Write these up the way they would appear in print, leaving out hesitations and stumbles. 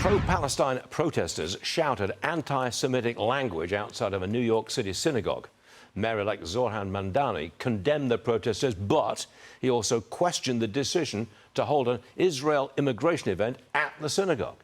Pro-Palestine protesters shouted anti-Semitic language outside of a New York City synagogue. Mayor-elect Zohran Mamdani condemned the protesters, but he also questioned the decision to hold an Israel immigration event at the synagogue.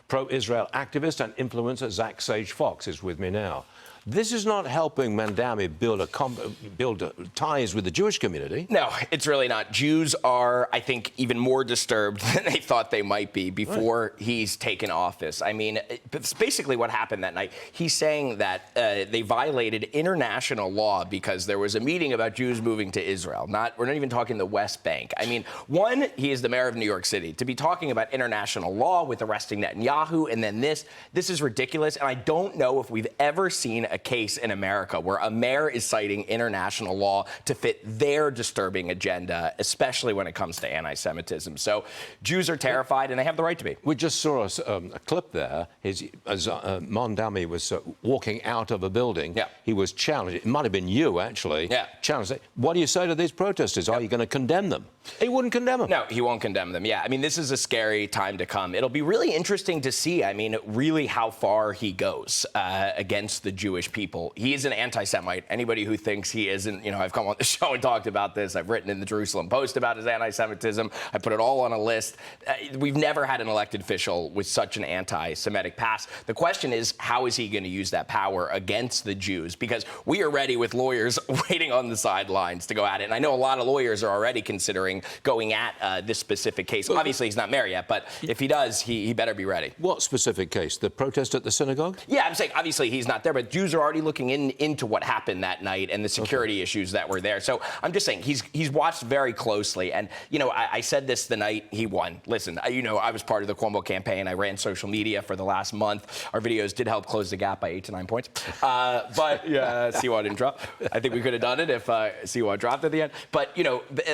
Pro-Israel activist and influencer Zach Sage Fox is with me now. This is not helping Mamdani build ties with the Jewish community. No, it's really not. Jews are, I think, even more disturbed than they thought they might be before he's taken office. I mean, it's basically what happened that night. He's saying that they violated international law because there was a meeting about Jews moving to Israel. We're not even talking the West Bank. I mean, one, he is the mayor of New York City. To be talking about international law with arresting Netanyahu and then this is ridiculous. And I don't know if we've ever seen a case in America where a mayor is citing international law to fit their disturbing agenda, especially when it comes to anti-Semitism. So Jews are terrified, and they have the right to be. We just saw a clip there. Mamdani was walking out of a building. Yeah. He was challenged. It might have been you, actually. Yeah. Challenged. What do you say to these protesters? Are you going to condemn them? He wouldn't condemn them. No, he won't condemn them. Yeah, I mean, this is a scary time to come. It'll be really interesting to see, I mean, really how far he goes against the Jewish people. He is an anti-Semite. Anybody who thinks he isn't, I've come on the show and talked about this. I've written in the Jerusalem Post about his anti-Semitism. I put it all on a list. We've never had an elected official with such an anti-Semitic past. The question is, how is he going to use that power against the Jews? Because we are ready with lawyers waiting on the sidelines to go at it. And I know a lot of lawyers are already considering going at this specific case. Obviously, he's not mayor yet, but if he does, he better be ready. What specific case? The protest at the synagogue? Yeah, I'm saying, obviously, he's not there, but Jews are already looking into what happened that night and the security issues that were there. So I'm just saying, he's watched very closely. And, I said this the night he won. Listen, I was part of the Cuomo campaign. I ran social media for the last month. Our videos did help close the gap by 8 to 9 points. But Siwa didn't drop. I think we could have done it if Siwa dropped at the end. But,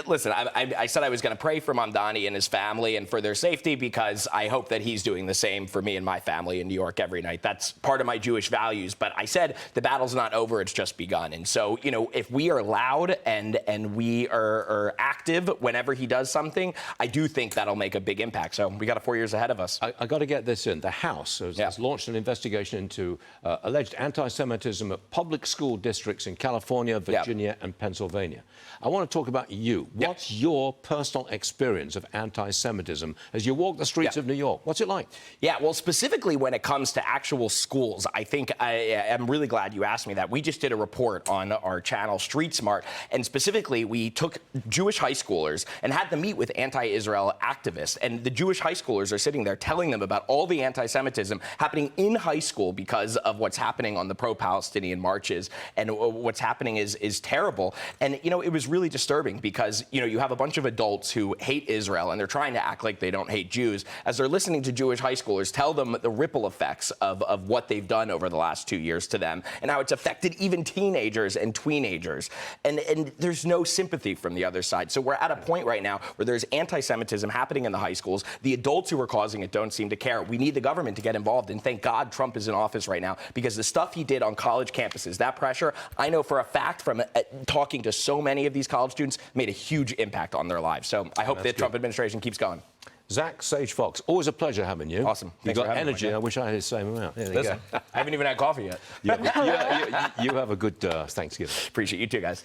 listen, I said I was going to pray for Mamdani and his family and for their safety because I hope that he's doing the same for me and my family in New York every night. That's part of my Jewish values. But I said the battle's not over, it's just begun. And so, if we are loud and we are active whenever he does something, I do think that'll make a big impact. So we got 4 years ahead of us. I got to get this in. The House has launched an investigation into alleged anti-Semitism at public school districts in California, Virginia, and Pennsylvania. I want to talk about you. What's your personal experience of anti-Semitism as you walk the streets of New York? What's it like? Yeah, well, specifically when it comes to actual schools, I think I'm really glad you asked me that. We just did a report on our channel, Street Smart, and specifically we took Jewish high schoolers and had them meet with anti-Israel activists. And the Jewish high schoolers are sitting there telling them about all the anti-Semitism happening in high school because of what's happening on the pro-Palestinian marches. And what's happening is terrible. And, it was really disturbing because, you have a bunch of adults who hate Israel and they're trying to act like they don't hate Jews as they're listening to Jewish high schoolers tell them the ripple effects of what they've done over the last 2 years to them and how it's affected even teenagers and tweenagers. And there's no sympathy from the other side. So we're at a point right now where there's anti-Semitism happening in the high schools. The adults who are causing it don't seem to care. We need the government to get involved. And thank God Trump is in office right now because the stuff he did on college campuses, that pressure, I know for a fact from talking to so many of these college students, made a huge impact on their lives. So I hope the Trump administration keeps going. Zach Sage Fox, always a pleasure having you. Awesome. You got energy. I wish I had the same amount. Listen, I haven't even had coffee yet. You have a good Thanksgiving. Appreciate you too, guys.